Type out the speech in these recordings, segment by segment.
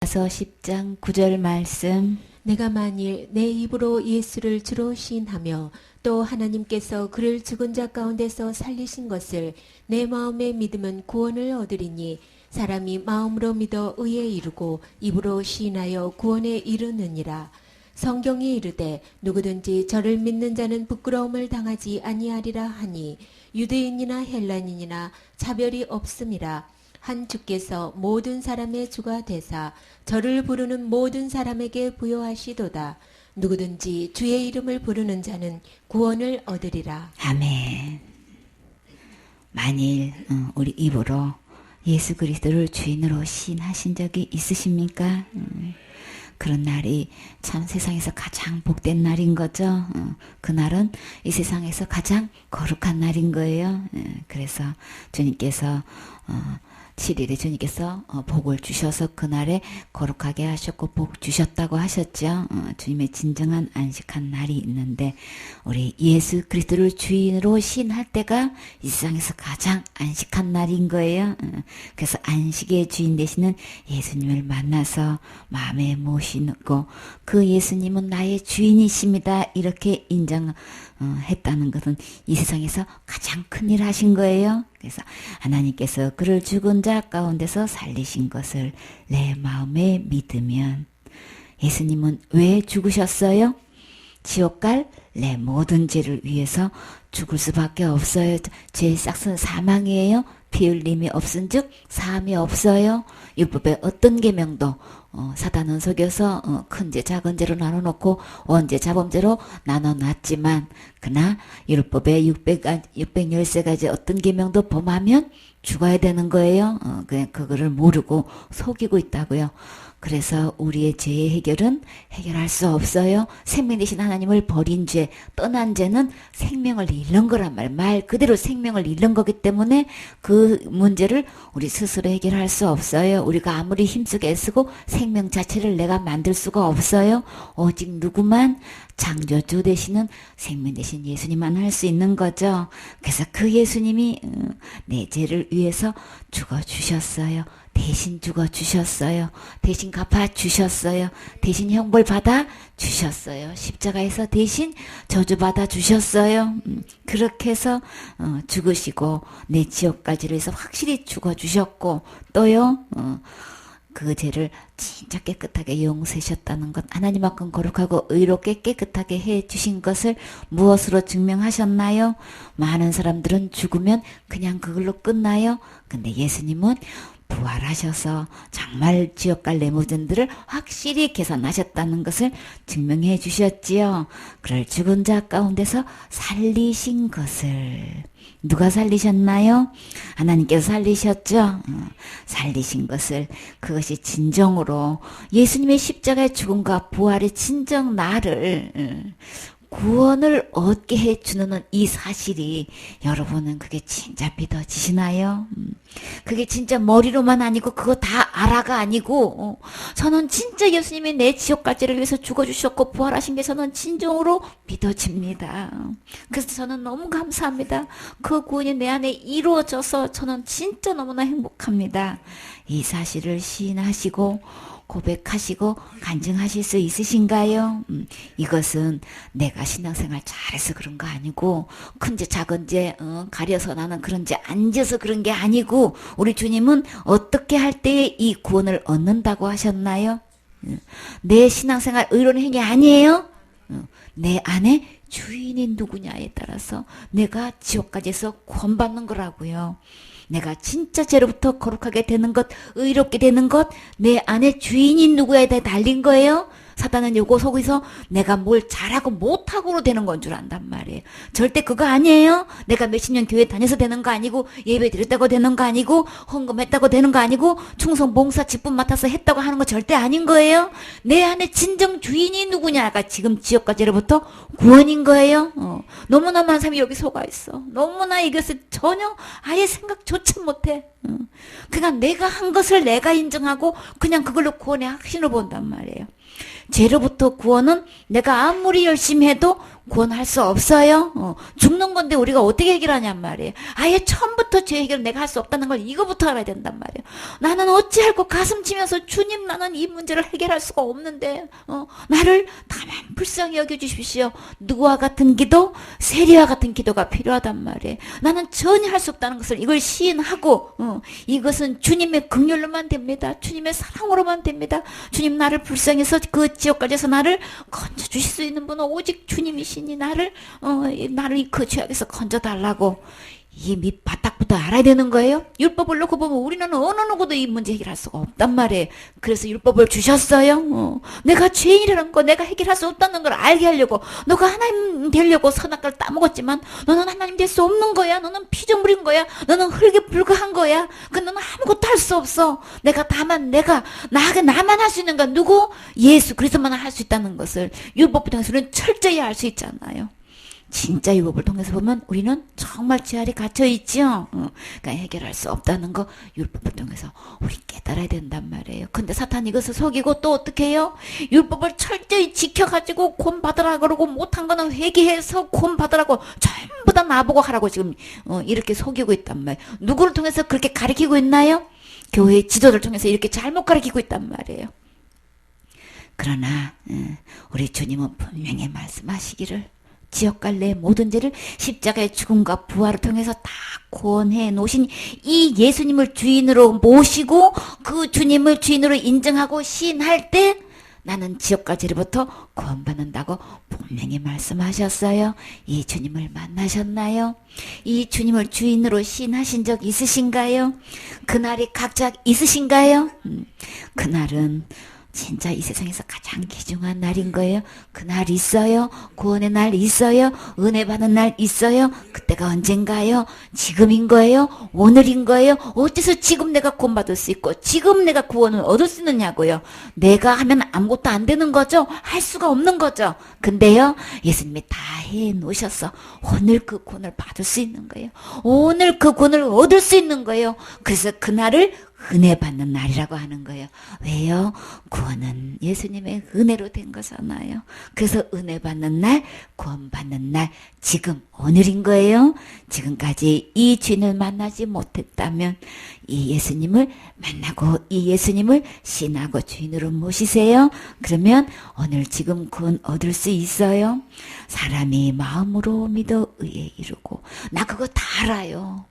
로마서 10장 9절 말씀. 내가 만일 내 입으로 예수를 주로 시인하며 또 하나님께서 그를 죽은 자 가운데서 살리신 것을 내 마음에 믿으면 구원을 얻으리니 사람이 마음으로 믿어 의에 이르고 입으로 시인하여 구원에 이르느니라. 성경이 이르되 누구든지 저를 믿는 자는 부끄러움을 당하지 아니하리라 하니 유대인이나 헬라인이나 차별이 없음이라. 한 주께서 모든 사람의 주가 되사 저를 부르는 모든 사람에게 부여하시도다. 누구든지 주의 이름을 부르는 자는 구원을 얻으리라. 아멘. 만일 우리 입으로 예수 그리스도를 주인으로 시인하신 적이 있으십니까? 그런 날이 참 세상에서 가장 복된 날인 거죠. 그날은 이 세상에서 가장 거룩한 날인 거예요. 그래서 주님께서 7일에 주님께서 복을 주셔서 그날에 거룩하게 하셨고 복 주셨다고 하셨죠. 주님의 진정한 안식한 날이 있는데 우리 예수 그리스도를 주인으로 시인할 때가 이 세상에서 가장 안식한 날인 거예요. 그래서 안식의 주인 되시는 예수님을 만나서 마음에 모시고 그 예수님은 나의 주인이십니다. 이렇게 인정했다는 것은 이 세상에서 가장 큰일 하신 거예요. 그래서 하나님께서 그를 죽은 자 가운데서 살리신 것을 내 마음에 믿으면 예수님은 왜 죽으셨어요? 지옥 갈 내 모든 죄를 위해서 죽을 수밖에 없어요. 죄의 싹은 사망이에요. 피 흘림이 없은즉 사함이 없어요. 율법의 어떤 계명도 사단은 속여서 큰 죄 작은 죄로 나눠놓고 원죄 자범죄로 나눠놨지만 그러나 율법의 613가지 어떤 계명도 범하면 죽어야 되는 거예요. 그냥 그거를 모르고 속이고 있다고요. 그래서 우리의 죄의 해결은 해결할 수 없어요. 생명 되신 하나님을 버린 죄, 떠난 죄는 생명을 잃는 거란 말 그대로 생명을 잃는 거기 때문에 그 문제를 우리 스스로 해결할 수 없어요. 우리가 아무리 힘쓰게 애쓰고 생명 자체를 내가 만들 수가 없어요. 오직 누구만 창조주 되시는 생명 되신 예수님만 할 수 있는 거죠. 그래서 그 예수님이 내 죄를 위해서 죽어주셨어요. 대신 죽어주셨어요. 대신 갚아주셨어요. 대신 형벌 받아 주셨어요. 십자가에서 대신 저주받아 주셨어요. 그렇게 해서 죽으시고 내 지옥까지를 해서 확실히 죽어주셨고 또요 그 죄를 진짜 깨끗하게 용서하셨다는 것, 하나님만큼 거룩하고 의롭게 깨끗하게 해주신 것을 무엇으로 증명하셨나요? 많은 사람들은 죽으면 그냥 그걸로 끝나요. 근데 예수님은 부활하셔서 정말 지옥 갈 레모전들을 확실히 계산하셨다는 것을 증명해 주셨지요. 그를 죽은 자 가운데서 살리신 것을 누가 살리셨나요? 하나님께서 살리셨죠. 살리신 것을 그것이 진정으로 예수님의 십자가의 죽음과 부활의 진정 나를 구원을 얻게 해주는 이 사실이 여러분은 그게 진짜 믿어지시나요? 그게 진짜 머리로만 아니고 그거 다 알아가 아니고 저는 진짜 예수님이 내 지옥까지를 위해서 죽어주셨고 부활하신 게 저는 진정으로 믿어집니다. 그래서 저는 너무 감사합니다. 그 구원이 내 안에 이루어져서 저는 진짜 너무나 행복합니다. 이 사실을 시인하시고 고백하시고 간증하실 수 있으신가요? 이것은 내가 신앙생활 잘해서 그런 거 아니고 큰죄 작은죄 가려서 나는 그런 죄 안 져서 그런 게 아니고 우리 주님은 어떻게 할 때에 이 구원을 얻는다고 하셨나요? 내 신앙생활 의로운 행위 아니에요? 내 안에 주인이 누구냐에 따라서 내가 지옥까지서 구원받는 거라고요. 내가 진짜 죄로부터 거룩하게 되는 것, 의롭게 되는 것, 내 안에 주인이 누구야에 달린 거예요. 사단은 요거 속에서 내가 뭘 잘하고 못하고로 되는 건 줄 안단 말이에요. 절대 그거 아니에요. 내가 몇십 년 교회 다녀서 되는 거 아니고 예배 드렸다고 되는 거 아니고 헌금했다고 되는 거 아니고 충성 봉사 직분 맡아서 했다고 하는 거 절대 아닌 거예요. 내 안에 진정 주인이 누구냐가 지금 지옥까지로부터 구원인 거예요. 너무나 많은 사람이 여기 속아 있어. 너무나 이것을 전혀 아예 생각조차 못해. 그러니까 내가 한 것을 내가 인정하고 그냥 그걸로 구원의 확신을 본단 말이에요. 죄로부터 구원은 내가 아무리 열심히 해도 구원할 수 없어요. 죽는 건데 우리가 어떻게 해결하냔 말이에요. 아예 처음부터 죄 해결 내가 할 수 없다는 걸 이거부터 알아야 된단 말이에요. 나는 어찌할꼬 가슴 치면서 주님 나는 이 문제를 해결할 수가 없는데 나를 다만 불쌍히 여겨주십시오. 누구와 같은 기도, 세리와 같은 기도가 필요하단 말이에요. 나는 전혀 할 수 없다는 것을 이걸 시인하고 이것은 주님의 긍휼로만 됩니다. 주님의 사랑으로만 됩니다. 주님 나를 불쌍해서 그 지옥까지서 나를 건져주실 수 있는 분은 오직 주님이시니 나를 그 죄악에서 건져달라고 이 밑바닥부터 알아야 되는 거예요. 율법을 놓고 보면 우리는 어느 누구도 이 문제 해결할 수가 없단 말이에요. 그래서 율법을 주셨어요. 내가 죄인이라는 거 내가 해결할 수 없다는 걸 알게 하려고 너가 하나님 되려고 선악과를 따먹었지만 너는 하나님 될 수 없는 거야. 너는 피조물인 거야. 너는 흙에 불과한 거야. 너는 아무것도 할 수 없어. 내가 다만 나만 할 수 있는 건 누구? 예수 그리스도만 할 수 있다는 것을 율법을 통해서는 철저히 알 수 있잖아요. 진짜 율법을 통해서 보면 우리는 정말 제 아래 갇혀있죠. 그러니까 해결할 수 없다는 거 율법을 통해서 우리 깨달아야 된단 말이에요. 근데 사탄 이것을 속이고 또 어떻게 해요? 율법을 철저히 지켜가지고 권 받으라 그러고 못한 거는 회개해서 권 받으라고 전부 다 나보고 하라고 지금 이렇게 속이고 있단 말이에요. 누구를 통해서 그렇게 가르치고 있나요? 교회 지도를 통해서 이렇게 잘못 가르치고 있단 말이에요. 그러나 우리 주님은 분명히 말씀하시기를 지옥 갈래 모든 죄를 십자가의 죽음과 부활을 통해서 다 구원해 놓으신 이 예수님을 주인으로 모시고 그 주님을 주인으로 인정하고 시인할 때 나는 지옥과 죄로부터 구원받는다고 분명히 말씀하셨어요. 이 주님을 만나셨나요? 이 주님을 주인으로 시인하신 적 있으신가요? 그날이 각자 있으신가요? 그날은 진짜 이 세상에서 가장 귀중한 날인 거예요. 그날 있어요. 구원의 날 있어요. 은혜 받는 날 있어요. 그때가 언젠가요? 지금인 거예요? 오늘인 거예요? 어째서 지금 내가 구원받을 수 있고 지금 내가 구원을 얻을 수 있느냐고요. 내가 하면 아무것도 안 되는 거죠. 할 수가 없는 거죠. 근데요 예수님이 다 해놓으셔서 오늘 그 구원을 받을 수 있는 거예요. 오늘 그 구원을 얻을 수 있는 거예요. 그래서 그날을 은혜 받는 날이라고 하는 거예요. 왜요? 구원은 예수님의 은혜로 된 거잖아요. 그래서 은혜 받는 날, 구원 받는 날, 지금 오늘인 거예요. 지금까지 이 주인을 만나지 못했다면 이 예수님을 만나고 이 예수님을 신하고 주인으로 모시세요. 그러면 오늘 지금 구원 얻을 수 있어요. 사람이 마음으로 믿어 의에 이르고 나 그거 다 알아요.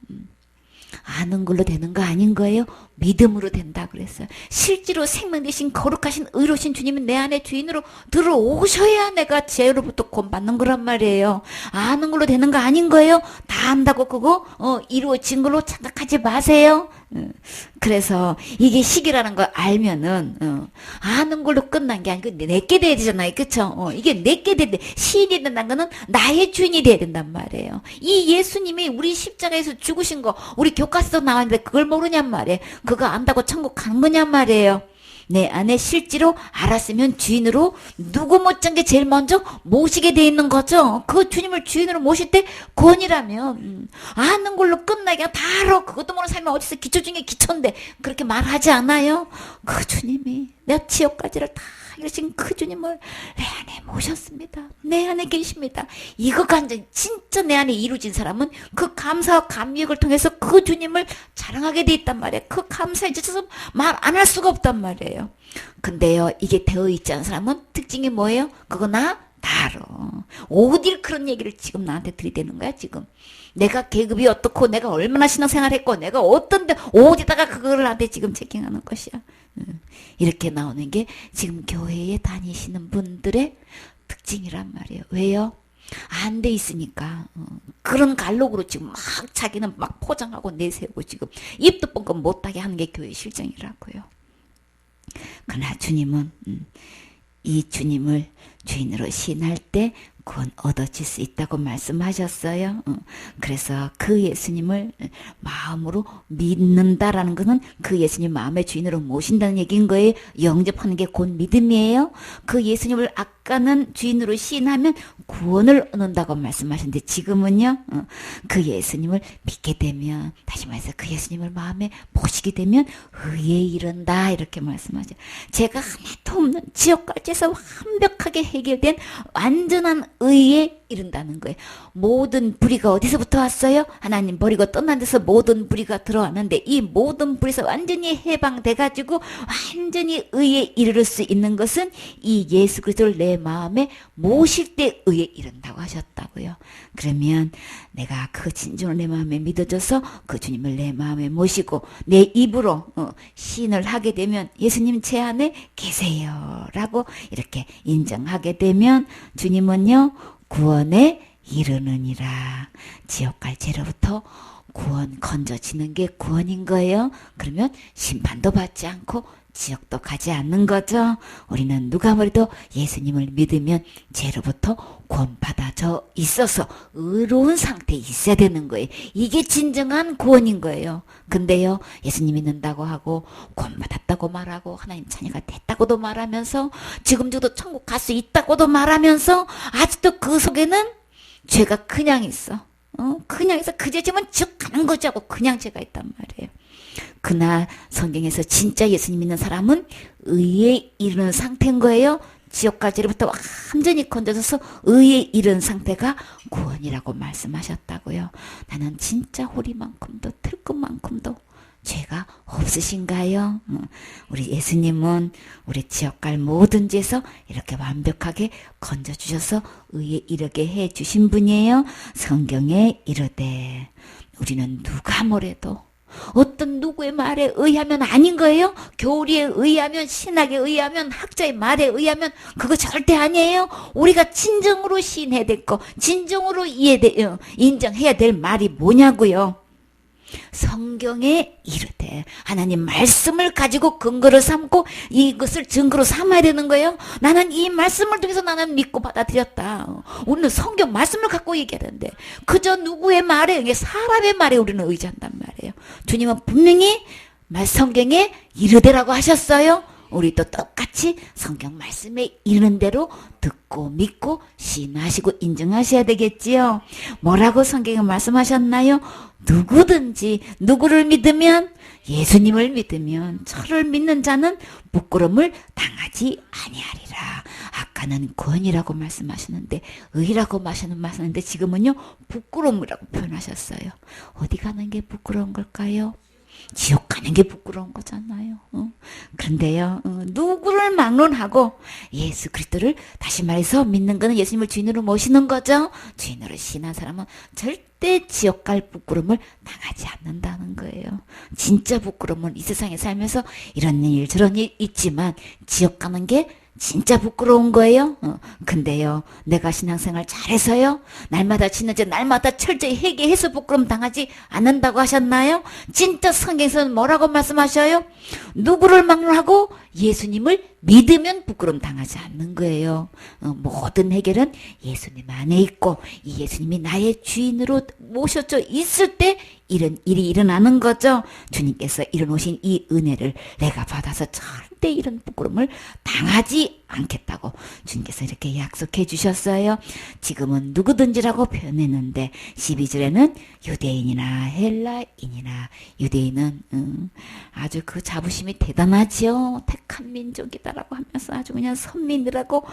아는 걸로 되는 거 아닌 거예요? 믿음으로 된다 그랬어요. 실제로 생명 되신 거룩하신 의로신 주님은 내 안에 주인으로 들어오셔야 내가 죄로부터 구원받는 거란 말이에요. 아는 걸로 되는 거 아닌 거예요? 다 안다고 그거 이루어진 걸로 착각하지 마세요. 그래서 이게 시기라는 걸 알면은 아는 걸로 끝난 게 아니고 내게 돼야 되잖아요. 그쵸? 이게 내게 돼야 돼. 시인이 된다는 거는 나의 주인이 돼야 된단 말이에요. 이 예수님이 우리 십자가에서 죽으신 거 우리 교과서도 나왔는데 그걸 모르냔 말이에요. 그거 안다고 천국 가는 거냔 말이에요. 내 안에 실제로 알았으면 주인으로 누구 못한 게 제일 먼저 모시게 돼 있는 거죠. 그 주님을 주인으로 모실 때 구원이라면 아는 걸로 끝나게 다 알아. 그것도 모르는 사람이 어디서 기초 중에 기초인데 그렇게 말하지 않아요. 그 주님이 내 지옥까지를 다 이러신 그 주님을 내 안에 모셨습니다. 내 안에 계십니다. 이거가 진짜 내 안에 이루어진 사람은 그 감사와 감격을 통해서 그 주님을 자랑하게 돼 있단 말이에요. 그 감사에 지쳐서 말 안 할 수가 없단 말이에요. 근데요 이게 되어 있지 않은 사람은 특징이 뭐예요? 그거 나 다 알아. 어딜 그런 얘기를 지금 나한테 들이대는 거야 지금. 내가 계급이 어떻고 내가 얼마나 신앙생활했고 내가 어떤데 어디다가 그거를 나한테 지금 체킹하는 것이야. 이렇게 나오는 게 지금 교회에 다니시는 분들의 특징이란 말이에요. 왜요? 안 돼 있으니까 그런 갈록으로 지금 막 자기는 막 포장하고 내세우고 지금 입도 뻥끗 못하게 하는 게 교회 실정이라고요. 그러나 주님은 이 주님을 주인으로 시인할 때 구원 얻어질 수 있다고 말씀하셨어요. 그래서 그 예수님을 마음으로 믿는다라는 것은 그 예수님 마음의 주인으로 모신다는 얘기인 거예요. 영접하는 게 곧 믿음이에요. 그 예수님을 아까는 주인으로 시인하면 구원을 얻는다고 말씀하셨는데 지금은요. 그 예수님을 믿게 되면 다시 말해서 그 예수님을 마음에 모시게 되면 의에 이른다 이렇게 말씀하죠. 제가 하나도 없는 지옥까지에서 완벽하게 해결된 완전한 의에 이른다는 거예요. 모든 불의가 어디서부터 왔어요? 하나님 버리고 떠난 데서 모든 불의가 들어왔는데 이 모든 불에서 완전히 해방돼가지고 완전히 의에 이르를 수 있는 것은 이 예수 그리스도를 내 마음에 모실 때 의에 이른다고 하셨다고요. 그러면 내가 그 진정으로 내 마음에 믿어져서 그 주님을 내 마음에 모시고 내 입으로 시인을 하게 되면 예수님 제 안에 계세요 라고 이렇게 인정하게 되면 주님은요 구원에 이르느니라. 지옥 갈 죄로부터 구원 건져지는 게 구원인 거예요. 그러면 심판도 받지 않고 지옥도 가지 않는 거죠. 우리는 누가 뭐래도 예수님을 믿으면 죄로부터 구원받아져 있어서 의로운 상태에 있어야 되는 거예요. 이게 진정한 구원인 거예요. 근데요 예수님 믿는다고 하고 구원받았다고 말하고 하나님 자녀가 됐다고도 말하면서 지금 저도 천국 갈 수 있다고도 말하면서 아직도 그 속에는 죄가 그냥 있어. 그냥 있어. 그 죄 지면 지옥 가는 거지 하고 그냥 죄가 있단 말이에요. 그러나 성경에서 진짜 예수님 믿는 사람은 의에 이르는 상태인 거예요. 지옥 갈 죄로부터 완전히 건져져서 의에 이른 상태가 구원이라고 말씀하셨다고요. 나는 진짜 호리만큼도 들것만큼도 죄가 없으신가요? 우리 예수님은 우리 지옥 갈 모든 죄에서 이렇게 완벽하게 건져주셔서 의에 이르게 해주신 분이에요. 성경에 이르되 우리는 누가 뭐래도 어떤 누구의 말에 의하면 아닌 거예요. 교리에 의하면 신학에 의하면 학자의 말에 의하면 그거 절대 아니에요. 우리가 진정으로 시인해야 될 거 진정으로 인정해야 될 말이 뭐냐고요. 성경에 이르되 하나님 말씀을 가지고 근거를 삼고 이것을 증거로 삼아야 되는 거예요. 나는 이 말씀을 통해서 나는 믿고 받아들였다. 우리는 성경 말씀을 갖고 얘기하는데 그저 누구의 말에 사람의 말에 우리는 의지한단 말이에요. 주님은 분명히 성경에 이르되라고 하셨어요. 우리도 똑같이 성경 말씀에 이르는 대로 듣고 믿고 신하시고 인정하셔야 되겠지요. 뭐라고 성경에 말씀하셨나요? 누구든지 누구를 믿으면 예수님을 믿으면 저를 믿는 자는 부끄러움을 당하지 아니하리라. 아까는 구원이라고 말씀하셨는데 의라고 말씀하셨는데 지금은요 부끄러움이라고 표현하셨어요. 어디 가는 게 부끄러운 걸까요? 지옥 가는 게 부끄러운 거잖아요. 그런데요, 누구를 막론하고 예수 그리스도를 다시 말해서 믿는 거는 예수님을 주인으로 모시는 거죠. 주인으로 신한 사람은 절대 지옥 갈 부끄러움을 당하지 않는다는 거예요. 진짜 부끄러움은 이 세상에 살면서 이런 일 저런 일 있지만 지옥 가는 게 진짜 부끄러운 거예요. 근데요 내가 신앙생활 잘해서요 날마다 지는 죄 날마다 철저히 회개해서 부끄러움 당하지 않는다고 하셨나요? 진짜 성경에서는 뭐라고 말씀하셔요? 누구를 막론하고 예수님을 믿으면 부끄러움 당하지 않는 거예요. 모든 해결은 예수님 안에 있고 이 예수님이 나의 주인으로 모셔져 있을 때 이런 일이 일어나는 거죠. 주님께서 이뤄놓으신 이 은혜를 내가 받아서 절대 이런 부끄러움을 당하지 않겠다고 주님께서 이렇게 약속해 주셨어요. 지금은 누구든지라고 표현했는데 12절에는 유대인이나 헬라인이나 유대인은 아주 그 자부심이 대단하지요. 택한 민족이다라고 하면서 아주 그냥 선민이라고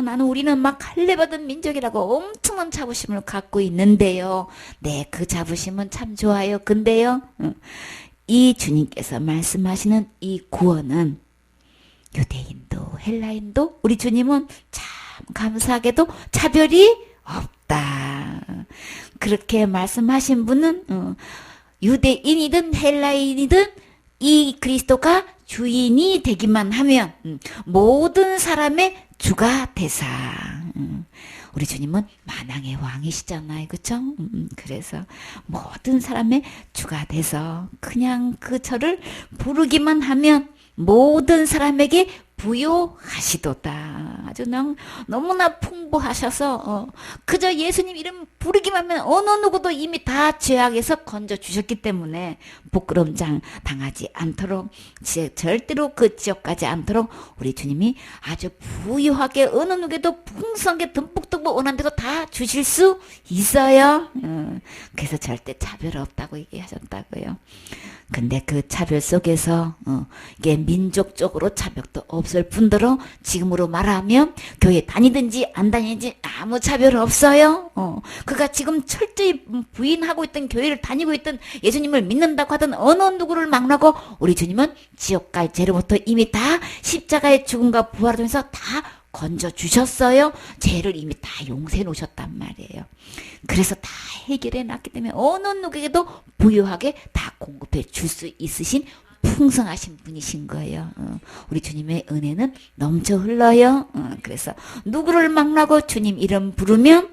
나는 우리는 막 할례받은 민족이라고 엄청난 자부심을 갖고 있는데요. 네, 그 자부심은 참 좋아요. 근데요 이 주님께서 말씀하시는 이 구원은 유대인도 헬라인도 우리 주님은 참 감사하게도 차별이 없다. 그렇게 말씀하신 분은 유대인이든 헬라인이든 이 그리스도가 주인이 되기만 하면 모든 사람의 주가 되사. 우리 주님은 만왕의 왕이시잖아요. 그쵸? 그래서 모든 사람의 주가 돼서 그냥 그 저를 부르기만 하면 모든 사람에게 부요하시도다. 아주 너무나 풍부하셔서 그저 예수님 이름 부르기만 하면 어느 누구도 이미 다 죄악에서 건져주셨기 때문에 부끄러움 당하지 않도록 절대로 그 지옥 가지 않도록 우리 주님이 아주 부유하게 어느 누구에도 풍성하게 듬뿍듬뿍 원하는 대로 다 주실 수 있어요. 그래서 절대 차별 없다고 얘기하셨다고요. 근데 그 차별 속에서 이게 민족적으로 차별도 없을 뿐더러 지금으로 말하면 교회 다니든지 안 다니든지 아무 차별 없어요. 그가 지금 철저히 부인하고 있던 교회를 다니고 있던 예수님을 믿는다고 하던 어느 누구를 막론하고 우리 주님은 지옥 갈 죄로부터 이미 다 십자가의 죽음과 부활을 통해서 다 건져 주셨어요. 죄를 이미 다 용서해 놓으셨단 말이에요. 그래서 다 해결해 놨기 때문에 어느 누구에게도 부유하게 다 공급해 줄 수 있으신 풍성하신 분이신 거예요. 우리 주님의 은혜는 넘쳐 흘러요. 그래서 누구를 막론하고 주님 이름 부르면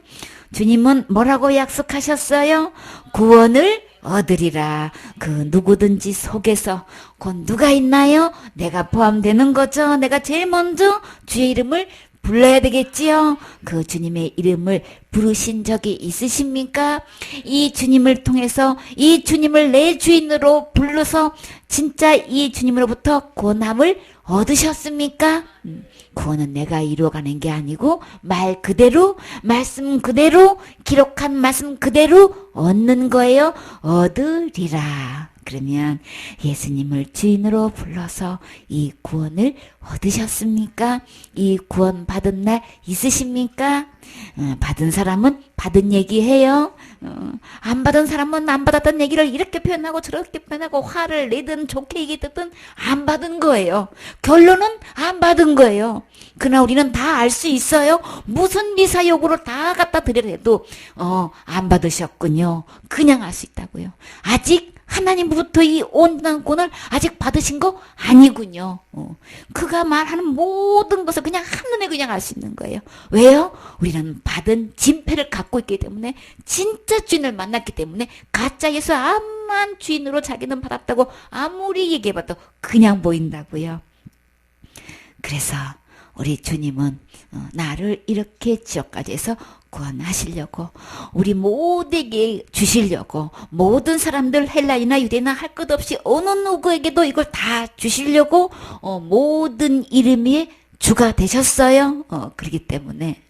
주님은 뭐라고 약속하셨어요? 구원을 얻으리라. 그 누구든지 속에서 곧 누가 있나요? 내가 포함되는 거죠. 내가 제일 먼저 주의 이름을 불러야 되겠지요. 그 주님의 이름을 부르신 적이 있으십니까? 이 주님을 통해서 이 주님을 내 주인으로 불러서 진짜 이 주님으로부터 구원함을 얻으셨습니까? 구원은 내가 이루어가는 게 아니고 말 그대로 말씀 그대로 기록한 말씀 그대로 얻는 거예요. 얻으리라. 그러면 예수님을 주인으로 불러서 이 구원을 얻으셨습니까? 이 구원 받은 날 있으십니까? 받은 사람은 받은 얘기해요. 안 받은 사람은 안 받았던 얘기를 이렇게 표현하고 저렇게 표현하고 화를 내든 좋게 얘기했든 안 받은 거예요. 결론은 안 받은 거예요. 그러나 우리는 다 알 수 있어요. 무슨 미사 요구를 다 갖다 드려야 해도 안 받으셨군요. 그냥 알 수 있다고요. 아직 하나님부터 이 온전한 구원을 아직 받으신 거 아니군요. 그가 말하는 모든 것을 그냥 한눈에 그냥 알 수 있는 거예요. 왜요? 우리는 받은 진패를 갖고 있기 때문에 진짜 주인을 만났기 때문에 가짜 예수 암만 주인으로 자기는 받았다고 아무리 얘기해봐도 그냥 보인다고요. 그래서 우리 주님은 나를 이렇게 지옥까지 해서 구원하시려고 우리 모두에게 주시려고 모든 사람들 헬라이나 유대나 할 것 없이 어느 누구에게도 이걸 다 주시려고 모든 이름이 주가 되셨어요. 그렇기 때문에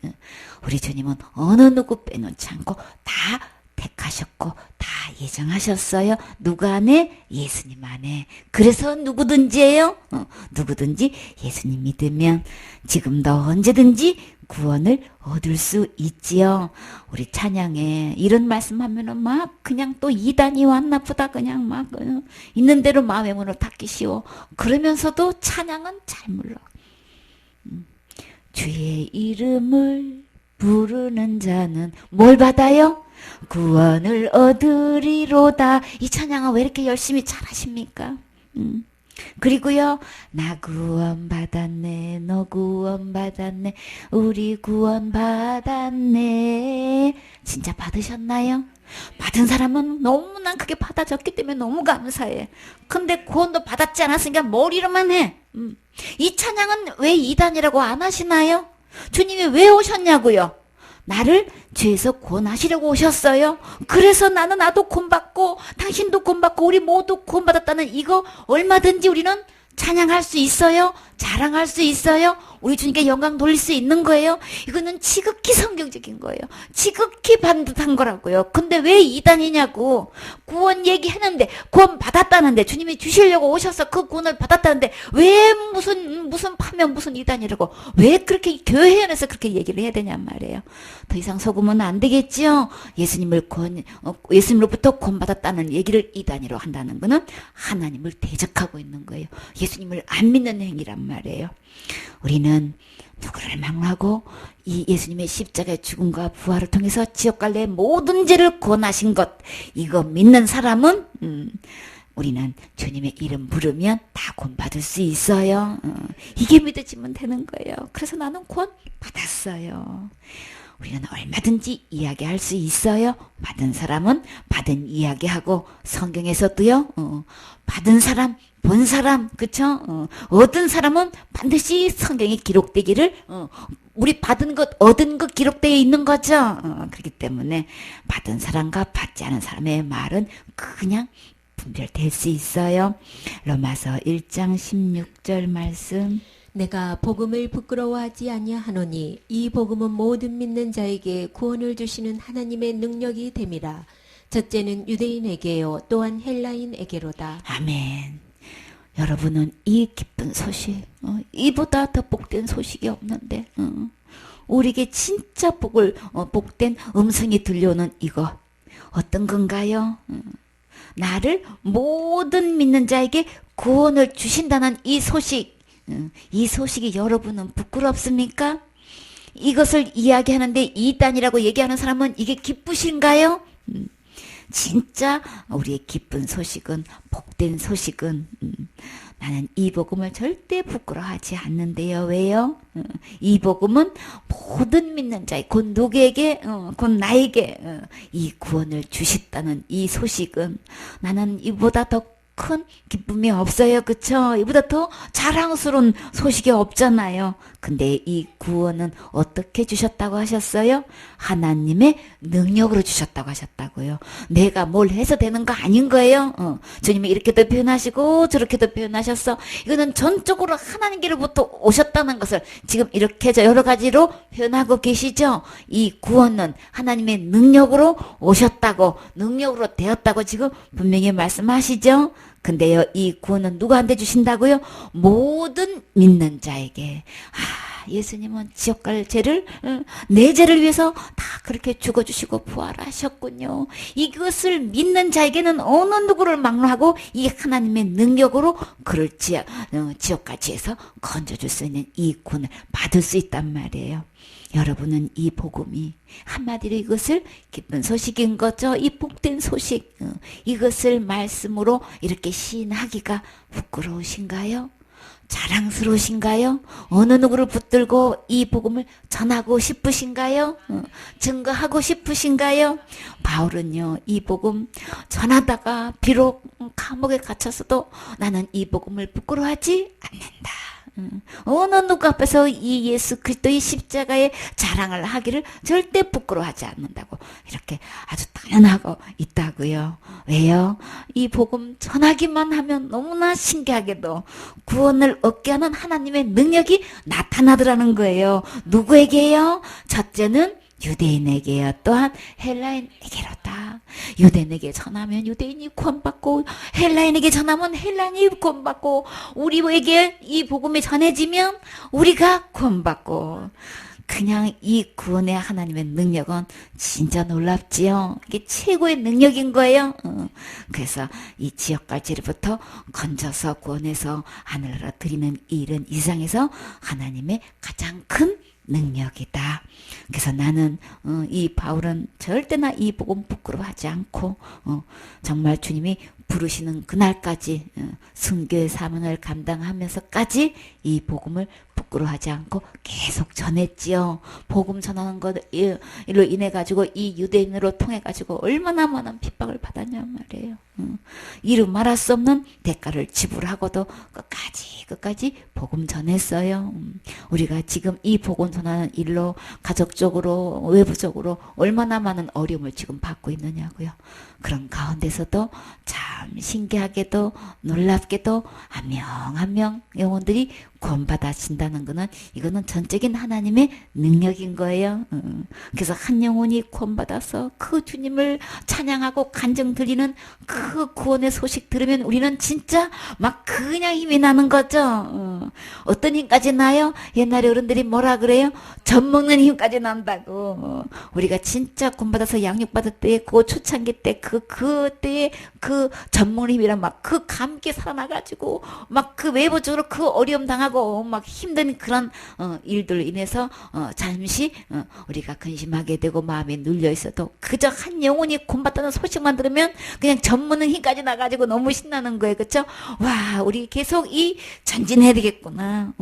우리 주님은 어느 누구 빼놓지 않고 다 택하셨고 다 예정하셨어요. 누구 안에? 예수님 안에. 그래서 누구든지예요. 누구든지 예수님 믿으면 지금도 언제든지 구원을 얻을 수 있지요. 우리 찬양에 이런 말씀하면은 막 그냥 또 이단이 왔나 보다 그냥 막 있는 대로 마음의 문을 닫기 쉬워. 그러면서도 찬양은 잘 불러. 주의 이름을 부르는 자는 뭘 받아요? 구원을 얻으리로다. 이 찬양은 왜 이렇게 열심히 잘하십니까? 그리고요, 나 구원 받았네, 너 구원 받았네, 우리 구원 받았네. 진짜 받으셨나요? 받은 사람은 너무나 크게 받아졌기 때문에 너무 감사해. 근데 구원도 받았지 않았으니까 머리로만 해. 이 찬양은 왜 이단이라고 안 하시나요? 주님이 왜 오셨냐고요? 나를 죄에서 구원하시려고 오셨어요. 그래서 나도 구원받고 당신도 구원받고 우리 모두 구원받았다는 이거 얼마든지 우리는 찬양할 수 있어요. 자랑할 수 있어요. 우리 주님께 영광 돌릴 수 있는 거예요. 이거는 지극히 성경적인 거예요. 지극히 반듯한 거라고요. 근데 왜 이단이냐고. 구원 얘기했는데 구원 받았다는데 주님이 주시려고 오셔서 그 구원을 받았다는데 왜 무슨 파면 무슨 이단이라고 왜 그렇게 교회 안에서 그렇게 얘기를 해야 되냔 말이에요. 더 이상 속으면 안 되겠지요. 예수님으로부터 구원 받았다는 얘기를 이단이로 한다는 거는 하나님을 대적하고 있는 거예요. 예수님을 안 믿는 행위란 말이에요. 우리는 누구를 막론하고 이 예수님의 십자가의 죽음과 부활을 통해서 지옥 갈 내 모든 죄를 구원하신 것 이거 믿는 사람은 우리는 주님의 이름 부르면 다 구원받을 수 있어요. 이게 믿어지면 되는 거예요. 그래서 나는 구원 받았어요. 우리는 얼마든지 이야기할 수 있어요. 받은 사람은 받은 이야기하고 성경에서도요. 받은 사람 본 사람 그쵸? 얻은 사람은 반드시 성경에 기록되기를 우리 받은 것 얻은 것 기록되어 있는 거죠. 그렇기 때문에 받은 사람과 받지 않은 사람의 말은 그냥 분별될 수 있어요. 로마서 1장 16절 말씀. 내가 복음을 부끄러워하지 아니하노니 이 복음은 모든 믿는 자에게 구원을 주시는 하나님의 능력이 됨이라. 첫째는 유대인에게요 또한 헬라인에게로다. 아멘. 여러분은 이 기쁜 소식, 이보다 더 복된 소식이 없는데, 우리에게 진짜 복된 음성이 들려오는 이것, 어떤 건가요? 나를 모든 믿는 자에게 구원을 주신다는 이 소식, 이 소식이 여러분은 부끄럽습니까? 이것을 이야기하는데 이단이라고 얘기하는 사람은 이게 기쁘신가요? 진짜 우리의 기쁜 소식은, 복된 소식은, 나는 이 복음을 절대 부끄러워하지 않는데요. 왜요? 이 복음은 모든 믿는 자의, 곧 누구에게, 곧 나에게 이 구원을 주셨다는 이 소식은 나는 이보다 더 큰 기쁨이 없어요. 그쵸? 이보다 더 자랑스러운 소식이 없잖아요. 근데 이 구원은 어떻게 주셨다고 하셨어요? 하나님의 능력으로 주셨다고 하셨다고요. 내가 뭘 해서 되는 거 아닌 거예요. 주님이 이렇게도 표현하시고 저렇게도 표현하셨어. 이거는 전적으로 하나님께로부터 오셨다는 것을 지금 이렇게 여러 가지로 표현하고 계시죠. 이 구원은 하나님의 능력으로 오셨다고, 능력으로 되었다고 지금 분명히 말씀하시죠. 근데요, 이 구원은 누구한테 주신다고요? 모든 믿는 자에게. 예수님은 지옥 갈 죄를, 내 죄를 위해서 다 그렇게 죽어주시고 부활하셨군요. 이것을 믿는 자에게는 어느 누구를 막론하고 이 하나님의 능력으로 그를 지옥 갈 죄에서 건져줄 수 있는 이 구원을 받을 수 있단 말이에요. 여러분은 이 복음이 한마디로 이것을 기쁜 소식인 거죠. 이 복된 소식, 이것을 말씀으로 이렇게 시인하기가 부끄러우신가요? 자랑스러우신가요? 어느 누구를 붙들고 이 복음을 전하고 싶으신가요? 증거하고 싶으신가요? 바울은요, 이 복음 전하다가 비록 감옥에 갇혔어도 나는 이 복음을 부끄러워하지 않는다. 어느 누구 앞에서 이 예수 그리스도의 십자가의 자랑을 하기를 절대 부끄러워하지 않는다고 이렇게 아주 당연하고 있다고요. 왜요? 이 복음 전하기만 하면 너무나 신기하게도 구원을 얻게 하는 하나님의 능력이 나타나더라는 거예요. 누구에게요? 첫째는 유대인에게요. 또한 헬라인에게로다. 유대인에게 전하면 유대인이 구원받고, 헬라인에게 전하면 헬라인이 구원받고, 우리에게 이 복음이 전해지면 우리가 구원받고. 그냥 이 구원의 하나님의 능력은 진짜 놀랍지요. 이게 최고의 능력인 거예요. 그래서 이 지역갈 죄로부터 건져서 구원해서 하늘나라 드리는 이 일은 이 세상에서 하나님의 가장 큰 능력이다. 그래서 나는 이 바울은 절대나 이 복음 부끄러워하지 않고 정말 주님이 부르시는 그날까지 순교의 사명을 감당하면서까지 이 복음을 부끄러워하지 않고 계속 전했지요. 복음 전하는 것으로 인해 가지고 이 유대인으로 통해 가지고 얼마나 많은 핍박을 받았냐 말이에요. 이루 말할 수 없는 대가를 지불하고도 끝까지 복음 전했어요. 우리가 지금 이 복음 전하는 일로 가족적으로 외부적으로 얼마나 많은 어려움을 지금 받고 있느냐고요. 그런 가운데서도 참 신기하게도 놀랍게도 한 명 한 명 영혼들이 구원받아진다는 것은 이거는 전적인 하나님의 능력인 거예요. 그래서 한 영혼이 구원받아서 그 주님을 찬양하고 간증 드리는 그 구원의 소식 들으면 우리는 진짜 막 그냥 힘이 나는 거죠. 어떤 힘까지 나요? 옛날에 어른들이 뭐라 그래요? 젖 먹는 힘까지 난다고. 우리가 진짜 구원받아서 양육받을 때 그 초창기 때 그때의 그 젖 먹는 힘이란 막 그 감기 살아나가지고 막 그 외부적으로 그 어려움 당하고 막 힘든 그런 일들로 인해서 잠시 우리가 근심하게 되고 마음에 눌려 있어도 그저 한 영혼이 구원받다는 소식만 들으면 그냥 젖 먹는 힘까지 나가지고 너무 신나는 거예요. 그렇죠? 와, 우리 계속 이 전진해야 되겠구나.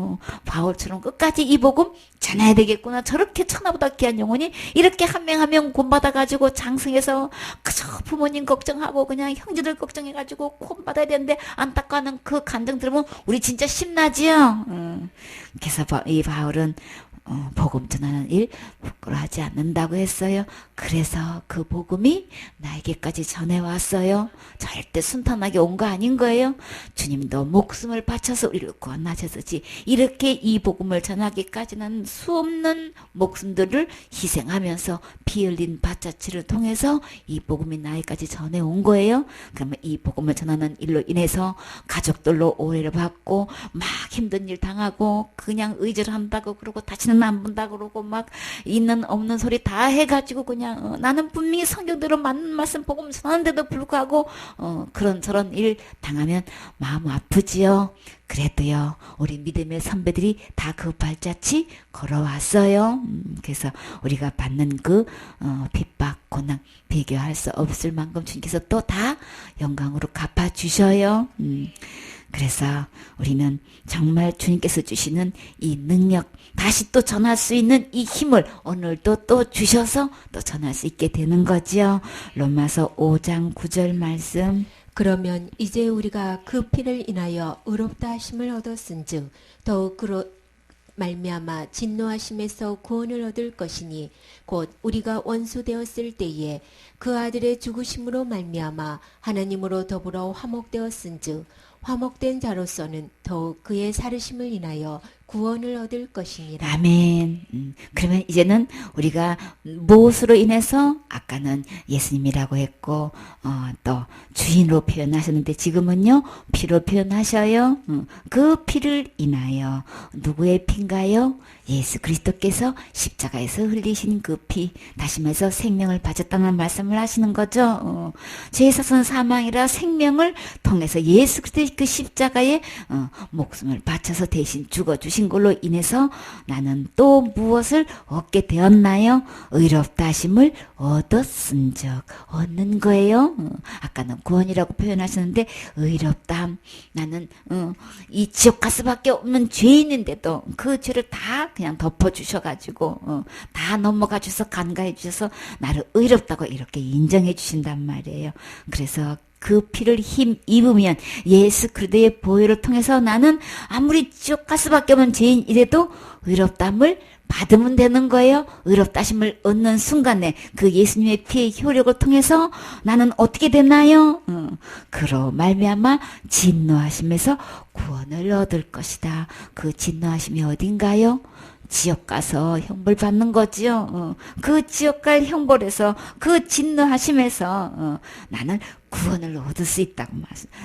바울처럼 끝까지 이 복음 전해야 되겠구나. 저렇게 천하보다 귀한 영혼이 이렇게 한 명 한 명 구원받아가지고 장성해서 그저 부모님 걱정하고 그냥 형제들 걱정해가지고 구원받아야 되는데 안타까워하는 그 감정 들으면 우리 진짜 심나지요. 그래서 이 바울은 복음 전하는 일 부끄러워하지 않는다고 했어요. 그래서 그 복음이 나에게까지 전해왔어요. 절대 순탄하게 온 거 아닌 거예요. 주님도 목숨을 바쳐서 우리를 구원하셨지. 이렇게 이 복음을 전하기까지는 수없는 목숨들을 희생하면서 피 흘린 밭자치를 통해서 이 복음이 나에까지 전해온 거예요. 그러면 이 복음을 전하는 일로 인해서 가족들로 오해를 받고 막 힘든 일 당하고 그냥 의절한다고 그러고 다시는 안 본다고 그러고 막 있는 없는 소리 다 해가지고 그냥 나는 분명히 성경대로 맞는 말씀 복음 전하는데도 불구하고 그런 저런 일 당하면 마음 아프지요. 그래도요 우리 믿음의 선배들이 다 그 발자취 걸어왔어요. 그래서 우리가 받는 그 핍박 고난 비교할 수 없을 만큼 주님께서 또 다 영광으로 갚아주셔요. 그래서 우리는 정말 주님께서 주시는 이 능력, 다시 또 전할 수 있는 이 힘을 오늘도 또 주셔서 또 전할 수 있게 되는 거죠. 로마서 5장 9절 말씀. 그러면 이제 우리가 그 피를 인하여 의롭다 하심을 얻었은즉 더욱 그로 말미암아 진노하심에서 구원을 얻을 것이니 곧 우리가 원수 되었을 때에 그 아들의 죽으심으로 말미암아 하나님으로 더불어 화목되었은즉 화목된 자로서는 더욱 그의 살으심을 인하여 구원을 얻을 것이니라. 아멘. 그러면 이제는 우리가 무엇으로 인해서 아까는 예수님이라고 했고 또 주인으로 표현하셨는데 지금은요 피로 표현하셔요. 그 피를 인하여 누구의 피인가요? 예수 그리스도께서 십자가에서 흘리신 그 피, 다시 말해서 생명을 바쳤다는 말씀을 하시는 거죠. 죄에 있어서는 사망이라 생명을 통해서 예수 그리스도의 그 십자가에 목숨을 바쳐서 대신 죽어주신 걸로 인해서 나는 또 무엇을 얻게 되었나요? 의롭다 하심을 얻었은즉 얻는 거예요. 아까는 구원이라고 표현하셨는데 의롭다. 나는 이 지옥 갈 수밖에 없는 죄인인데도 그 죄를 다 그냥 덮어주셔가지고 다 넘어가 주셔서 간과해 주셔서 나를 의롭다고 이렇게 인정해 주신단 말이에요. 그래서 그 피를 힘 입으면 예수 그리스도의 보혈을 통해서 나는 아무리 지옥 갈 수밖에 없는 죄인이라도 의롭다함을 받으면 되는 거예요. 의롭다심을 얻는 순간에 그 예수님의 피의 효력을 통해서 나는 어떻게 되나요? 그로 말미암아 진노하심에서 구원을 얻을 것이다. 그 진노하심이 어딘가요? 지옥 가서 형벌 받는 거지요. 그 지옥 갈 형벌에서 그 진노하심에서 나는 구원을 얻을 수 있다고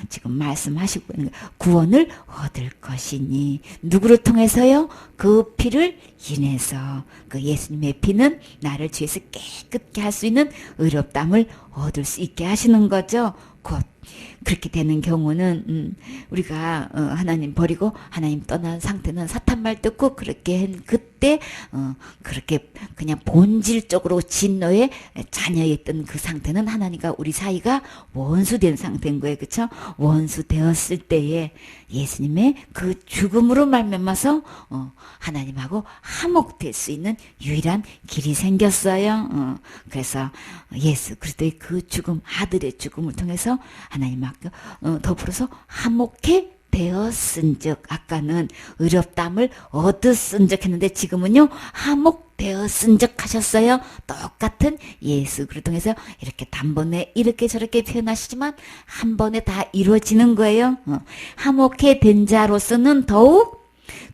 지금 말씀하시고 있는 거예요. 구원을 얻을 것이니 누구를 통해서요? 그 피를 인해서 그 예수님의 피는 나를 죄에서 깨끗게 할 수 있는 의롭다함을 얻을 수 있게 하시는 거죠. 곧 그렇게 되는 경우는 우리가 하나님 버리고 하나님 떠난 상태는 사탄 말 듣고 그렇게 한 그때 그렇게 그냥 본질적으로 진노의 자녀였던 그 상태는 하나님과 우리 사이가 원수된 상태인 거예요. 그렇죠? 원수 되었을 때에 예수님의 그 죽음으로 말미암아서 하나님하고 화목될 수 있는 유일한 길이 생겼어요. 그래서 예수 그리스도의 그 죽음, 아들의 죽음을 통해서 하나님하고 더불어서 화목해 되었은즉 아까는 의롭다함을 얻었은즉 했는데 지금은요 화목되었은즉 하셨어요. 똑같은 예수 그리스도 통해서 이렇게 단번에 이렇게 저렇게 표현하시지만 한 번에 다 이루어지는 거예요. 화목해 된 자로서는 더욱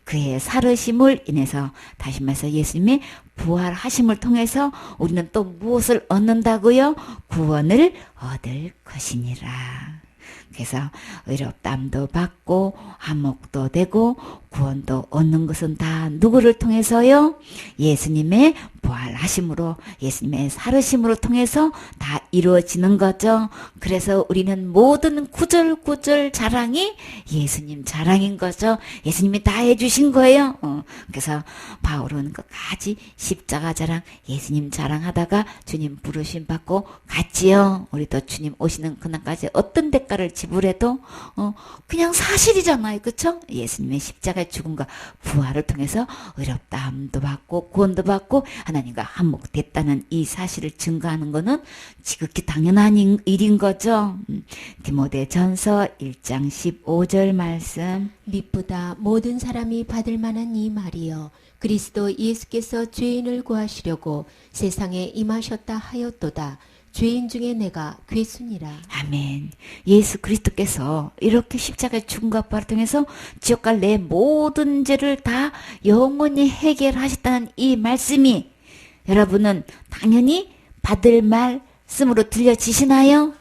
그의 살으심을 인해서 다시 말해서 예수님의 부활하심을 통해서 우리는 또 무엇을 얻는다고요? 구원을 얻을 것이니라. 그래서 의롭다함도 받고 화목도 되고 구원도 얻는 것은 다 누구를 통해서요? 예수님의 부활하심으로 예수님의 살으심으로 통해서 다 이루어지는 거죠. 그래서 우리는 모든 구절구절 자랑이 예수님 자랑인 거죠. 예수님이 다 해주신 거예요. 그래서 바울은 끝까지 십자가 자랑, 예수님 자랑하다가 주님 부르심 받고 갔지요. 우리도 주님 오시는 그날까지 어떤 대가를 지불해도 그냥 사실이잖아요. 그쵸? 예수님의 십자가의 죽음과 부활을 통해서 의롭다함도 받고 구원도 받고 하나님과 한몫됐다는 이 사실을 증거하는 거는 지극히 당연한 일인 거죠. 디모데전서 1장 15절 말씀. 밑보다 모든 사람이 받을 만한 이 말이여 그리스도 예수께서 죄인을 구하시려고 세상에 임하셨다 하였도다. 죄인 중에 내가 괴순이라. 아멘. 예수 그리스도께서 이렇게 십자가의 죽음과 부활을 통해서 지옥 갈 내 모든 죄를 다 영원히 해결하셨다는 이 말씀이 여러분은 당연히 받을 말씀으로 들려지시나요?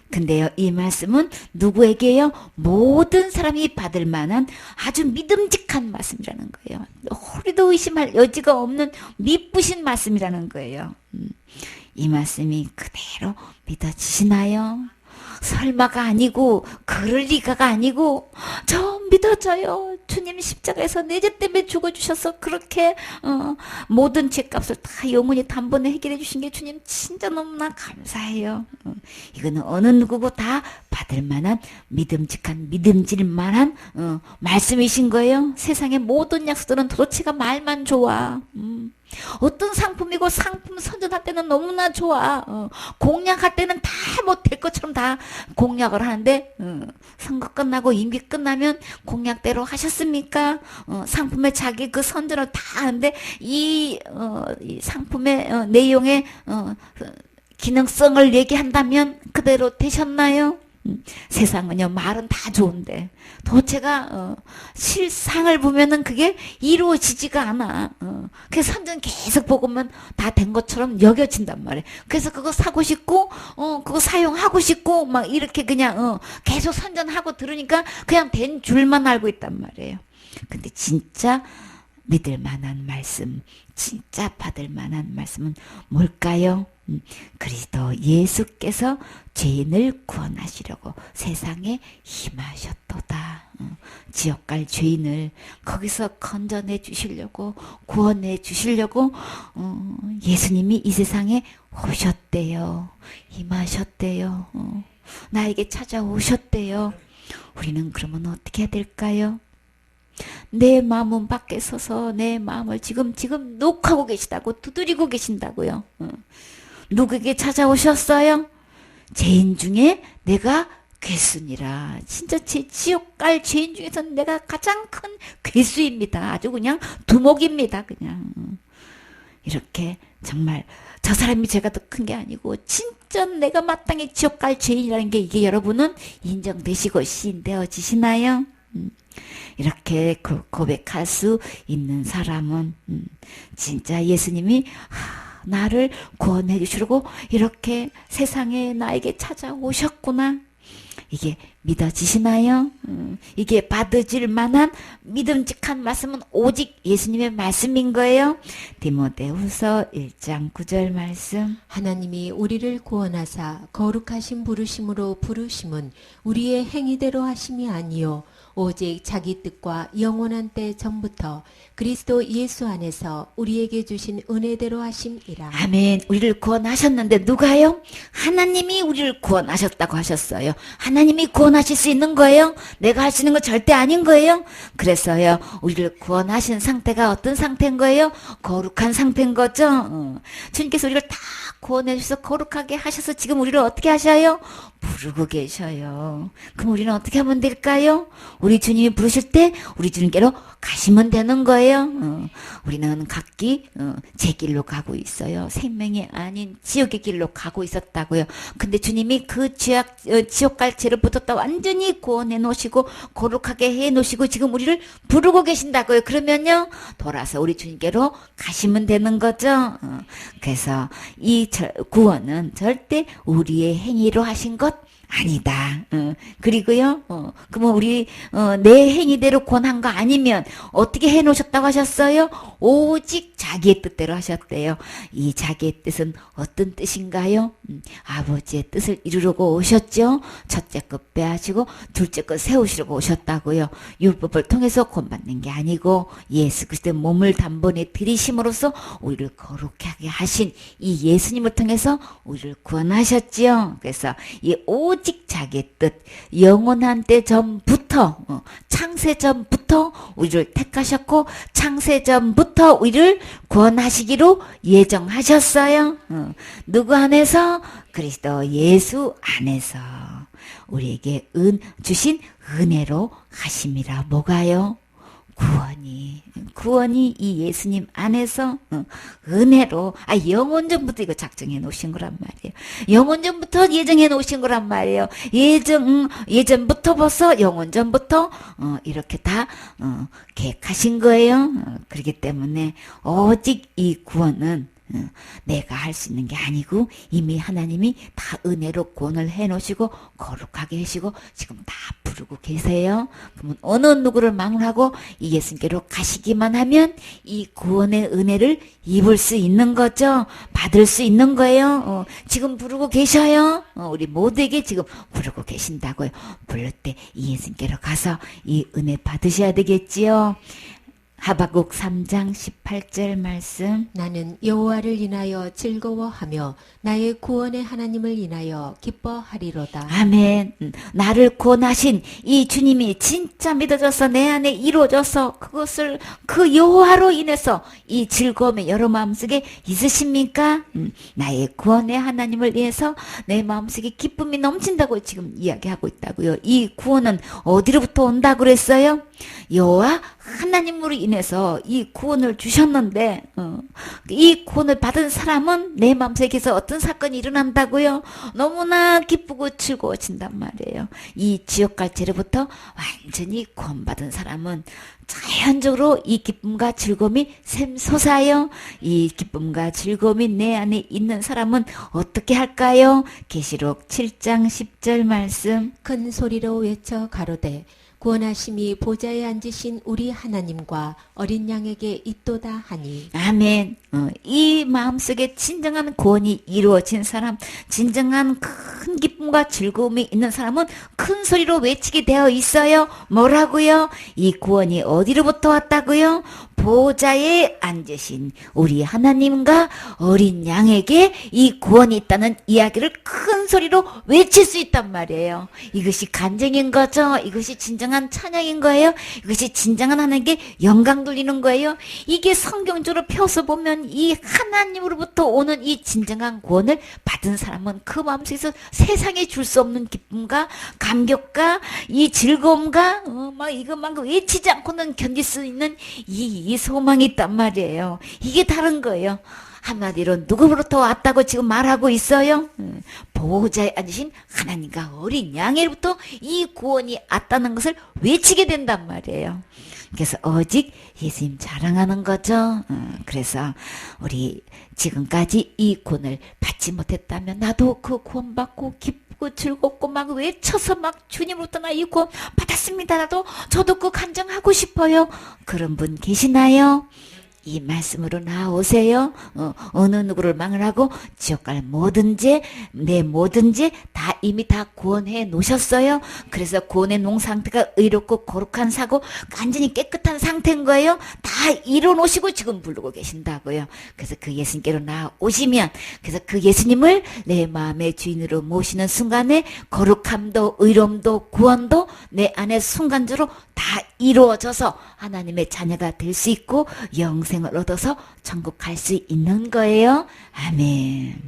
근데요, 이 말씀은 누구에게요? 모든 사람이 받을 만한 아주 믿음직한 말씀이라는 거예요. 허리도 의심할 여지가 없는 미쁘신 말씀이라는 거예요. 이 말씀이 그대로 믿어지시나요? 설마가 아니고 그럴 리가가 아니고 저 믿어져요. 주님 십자가에서 내 죄 때문에 죽어주셔서 그렇게 모든 죄값을 다 영원히 단번에 해결해 주신 게 주님 진짜 너무나 감사해요. 이거는 어느 누구고 다 받을 만한 믿음직한 믿음질 만한 말씀이신 거예요. 세상의 모든 약속들은 도대체가 말만 좋아. 어떤 상품이고 상품 선전할 때는 너무나 좋아. 공약할 때는 다 뭐 될 것처럼 다 공약을 하는데 선거 끝나고 임기 끝나면 공약대로 하셨습니까? 상품의 자기 그 선전을 다 하는데 이 상품의 내용의 기능성을 얘기한다면 그대로 되셨나요? 세상은요 말은 다 좋은데 도대체가 실상을 보면은 그게 이루어지지가 않아. 그 선전 계속 보고만 다 된 것처럼 여겨진단 말이에요. 그래서 그거 사고 싶고 그거 사용하고 싶고 막 이렇게 그냥 계속 선전하고 들으니까 그냥 된 줄만 알고 있단 말이에요. 근데 진짜 믿을 만한 말씀, 진짜 받을 만한 말씀은 뭘까요? 그리스도 예수께서 죄인을 구원하시려고 세상에 임하셨도다. 지옥 갈 죄인을 거기서 건져내 주시려고 구원해 주시려고 예수님이 이 세상에 오셨대요. 임하셨대요. 나에게 찾아오셨대요. 우리는 그러면 어떻게 해야 될까요? 내 마음은 밖에 서서 내 마음을 지금 녹하고 계시다고 두드리고 계신다고요. 누구에게 찾아오셨어요? 죄인 중에 내가 괴수니라. 진짜 지옥 갈 죄인 중에서는 내가 가장 큰 괴수입니다. 아주 그냥 두목입니다. 그냥 이렇게 정말 저 사람이 죄가 더 큰 게 아니고 진짜 내가 마땅히 지옥 갈 죄인이라는 게 이게 여러분은 인정되시고 시인되어지시나요? 이렇게 고백할 수 있는 사람은 진짜 예수님이 나를 구원해 주시려고 이렇게 세상에 나에게 찾아오셨구나. 이게 믿어지시나요? 이게 받아질 만한 믿음직한 말씀은 오직 예수님의 말씀인 거예요. 디모데후서 1장 9절 말씀. 하나님이 우리를 구원하사 거룩하신 부르심으로 부르심은 우리의 행위대로 하심이 아니요 오직 자기 뜻과 영원한 때 전부터 그리스도 예수 안에서 우리에게 주신 은혜대로 하심이라. 아멘. 우리를 구원하셨는데 누가요? 하나님이 우리를 구원하셨다고 하셨어요. 하나님이 구원하실 수 있는 거예요? 내가 할 수 있는 거 절대 아닌 거예요? 그래서요, 우리를 구원하신 상태가 어떤 상태인 거예요? 거룩한 상태인 거죠? 주님께서 우리를 다 구원해 주셔서 거룩하게 하셔서 지금 우리를 어떻게 하셔요? 부르고 계셔요. 그럼 우리는 어떻게 하면 될까요? 우리 주님이 부르실 때 우리 주님께로 가시면 되는 거예요. 우리는 각기 제 길로 가고 있어요. 생명이 아닌 지옥의 길로 가고 있었다고요. 근데 주님이 그 지옥 갈 죄를 붙었다 완전히 구원해 놓으시고 거룩하게 해 놓으시고 지금 우리를 부르고 계신다고요. 그러면요 돌아서 우리 주님께로 가시면 되는 거죠. 그래서 이 구원은 절대 우리의 행위로 하신 것 아니다. 그리고요, 그러면 우리, 내 행위대로 권한 거 아니면 어떻게 해 놓으셨다고 하셨어요? 오직 자기의 뜻대로 하셨대요. 이 자기의 뜻은 어떤 뜻인가요? 아버지의 뜻을 이루려고 오셨죠? 첫째 것 빼하시고 둘째 것 세우시려고 오셨다고요. 율법을 통해서 구원받는 게 아니고 예수 그리스도의 몸을 단번에 들이심으로써 우리를 거룩하게 하신 이 예수님을 통해서 우리를 구원하셨지요. 그래서 이 오직 오직 자기 뜻 영원한 때 전부터 창세 전부터 우리를 택하셨고 창세 전부터 우리를 구원하시기로 예정하셨어요. 누구 안에서? 그리스도 예수 안에서 우리에게 주신 은혜로 하심이라. 뭐가요? 구원이 이 예수님 안에서 은혜로 영원전부터 이거 작정해 놓으신 거란 말이에요. 영원전부터 예정해 놓으신 거란 말이에요. 예전부터 벌써 영원전부터 이렇게 다 계획하신 거예요. 그렇기 때문에 오직 이 구원은 내가 할 수 있는 게 아니고 이미 하나님이 다 은혜로 구원을 해놓으시고 거룩하게 하시고 지금 다 부르고 계세요. 그러면 어느 누구를 망을하고 이 예수님께로 가시기만 하면 이 구원의 은혜를 입을 수 있는 거죠. 받을 수 있는 거예요. 지금 부르고 계셔요. 우리 모두에게 지금 부르고 계신다고요. 부를 때 이 예수님께로 가서 이 은혜 받으셔야 되겠지요. 하박국 3장 18절 말씀. 나는 여호와를 인하여 즐거워하며 나의 구원의 하나님을 인하여 기뻐하리로다. 아멘. 나를 구원하신 이 주님이 진짜 믿어져서 내 안에 이루어져서 그것을 그 여호와로 인해서 이 즐거움이 여러 마음속에 있으십니까? 나의 구원의 하나님을 위해서 내 마음속에 기쁨이 넘친다고 지금 이야기하고 있다고요. 이 구원은 어디로부터 온다고 그랬어요? 여호와 하나님으로 인해서 이 구원을 주셨는데 이 구원을 받은 사람은 내 마음속에서 어떤 사건이 일어난다고요? 너무나 기쁘고 즐거워진단 말이에요. 이 지옥갈채로부터 완전히 구원받은 사람은 자연적으로 이 기쁨과 즐거움이 샘솟아요. 이 기쁨과 즐거움이 내 안에 있는 사람은 어떻게 할까요? 계시록 7장 10절 말씀. 큰 소리로 외쳐 가로되 구원하심이 보좌에 앉으신 우리 하나님과 어린 양에게 있도다 하니. 아멘. 이 마음속에 진정한 구원이 이루어진 사람, 진정한 큰 기쁨과 즐거움이 있는 사람은 큰 소리로 외치게 되어 있어요. 뭐라고요? 이 구원이 어디로부터 왔다고요? 보좌에 앉으신 우리 하나님과 어린 양에게 이 구원이 있다는 이야기를 큰 소리로 외칠 수 있단 말이에요. 이것이 간증인 거죠. 이것이 진정한 찬양인 거예요. 이것이 진정한 하나님께 영광 돌리는 거예요. 이게 성경적으로 펴서 보면 이 하나님으로부터 오는 이 진정한 구원을 받은 사람은 그 마음속에서 세상에 줄 수 없는 기쁨과 감격과 이 즐거움과 이것만 외치지 않고는 견딜 수 있는 이 소망이 있단 말이에요. 이게 다른 거예요. 한마디로 누구로부터 왔다고 지금 말하고 있어요? 보호자에 앉으신 하나님과 어린 양에로부터 이 구원이 왔다는 것을 외치게 된단 말이에요. 그래서 오직 예수님 자랑하는 거죠. 그래서 우리 지금까지 이 구원을 받지 못했다면 나도 그 구원 받고 기쁘고 즐겁고 막 외쳐서 막 주님으로부터 나 이 구원 받았습니다. 저도 그 간증하고 싶어요. 그런 분 계시나요? 이 말씀으로 나오세요. 어느 누구를 망을하고 지옥 갈 뭐든지 내 뭐든지 다 이미 다 구원해 놓으셨어요. 그래서 구원해 놓은 상태가 의롭고 거룩한 사고 완전히 깨끗한 상태인 거예요. 다 이뤄 놓으시고 지금 부르고 계신다고요. 그래서 그 예수님께로 나오시면 그래서 그 예수님을 내 마음의 주인으로 모시는 순간에 거룩함도 의로움도 구원도 내 안에 순간적으로 다 이루어져서 하나님의 자녀가 될 수 있고 영생을 얻어서 천국 갈 수 있는 거예요. 아멘.